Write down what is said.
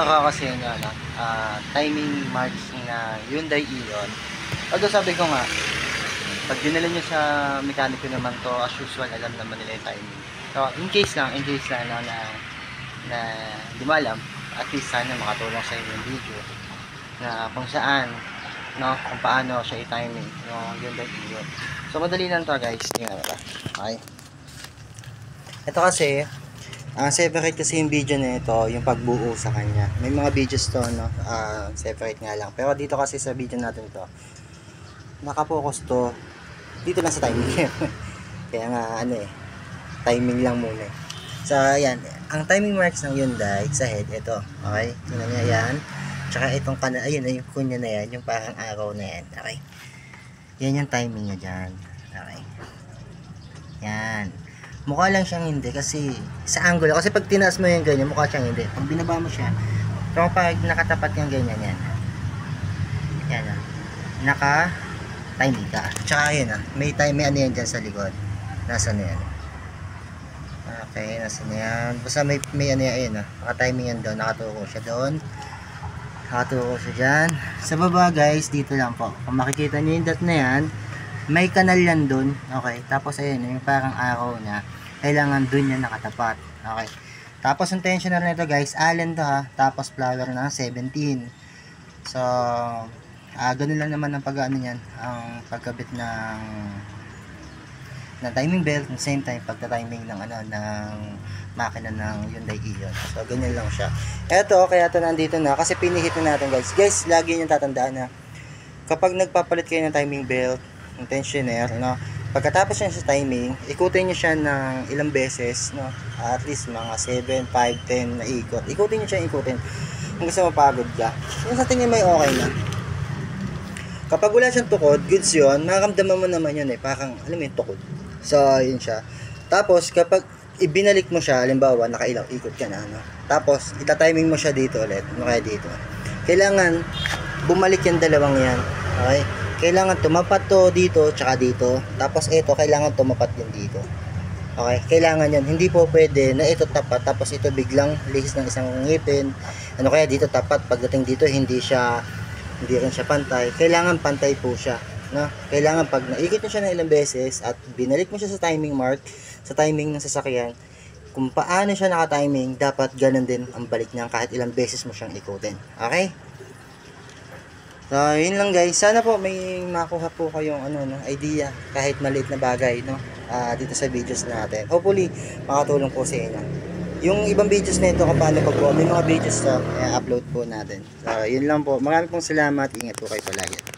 ako kasi nga timing marks na Hyundai Ion. Although sabi ko nga, pag dinala nyo sa mekaniko naman to, as usual, alam naman nila yung timing. So, in case lang na di mo alam, at least sana makatulong sa inyo yung video na kung saan, no, kung paano siya i-timing yung Hyundai Ion. So, madali lang to guys. Tingnan ba? Okay. Ito kasi, separate kasi yung video na ito, yung pagbuo sa kanya. May mga videos to, no, separate nga lang. Pero dito kasi sa video natin to, nakapokus to dito lang sa timing. Kaya nga, timing lang muna. So, ayan. Ang timing marks ng Hyundai sa head, ito. Okay? Tingnan niya yan. Tsaka itong kanan, ayun, yung kunya na yan, yung parang araw na yan. Okay? Yan yung timing niya dyan. Okay? Yan. Mukha lang siyang hindi kasi sa angulo. Kasi pag tinaas mo yung ganyan, mukha siyang hindi. Pag binaba mo siya, pero pag nakatapat yung ganyan yan. Yan ah. Naka-timing ka. Tsaka yun ah. May ano yan dyan sa likod. Nasa na yan. Okay, nasa na yan. Basta may ano yan ah. Naka-timing yan doon. Nakatuko siya doon. Nakatuko siya dyan. Sa baba guys, dito lang po. Kung makikita nyo yung dot na yan, may kanal yan doon. Okay. Tapos ayun, yung parang arrow niya. Kailangan doon yan nakatapat. Okay. Tapos ang tensioner nito guys, Allen to ha. Tapos flower na 17. So, ganun lang naman ang pag-ano niyan, ang pagkabit ng timing belt, at the same time pagta-timing ng ng makina ng Hyundai Ion. So, ganyan lang siya. Eto, kaya ito nandito na kasi pinihit na natin guys. Guys, lagi niyo tatandaan na kapag nagpapalit kayo ng timing belt, ng tensioner, no, pagkatapos niya sa timing, ikutin niyo siya ng ilang beses, no, at least mga 7, 5, 10 na ikot. Ikutin niyo siya, ikutin. Kung gusto mapagod ka, yung sa tingin may okay na. Kapag wala siyang tukod, goods yun, makaramdaman mo naman yun parang, alam mo yung tukod. So, yun siya. Tapos, kapag ibinalik mo siya, halimbawa, nakailang ikot ka na, no? Tapos, itatiming mo siya dito ulit, kaya dito. Kailangan, bumalik yung dalawang yan, okay? Kailangan tumapat to dito, tsaka dito. Tapos, ito, kailangan tumapat din dito. Okay? Kailangan yan. Hindi po pwede na ito tapat, tapos ito biglang lihis ng isang ngipin. Ano kaya dito tapat, pagdating dito, hindi rin siya pantay. Kailangan pantay po siya, no? Kailangan pag naikot mo siya ng ilang beses at binalik mo siya sa timing mark, sa timing ng sasakyan, kung paano siya naka-timing, dapat ganun din ang balik niya kahit ilang beses mo siyang ikutin. Okay? So, yun lang guys. Sana po may makuha po kayong idea kahit maliit na bagay, no? Dito sa videos natin. Hopefully, makatulong po sa inyo. Yung ibang videos na ito kung paano pag-buo, may mga videos na upload po natin. So, yun lang po. Maraming pong salamat. Ingat po kayo palagi.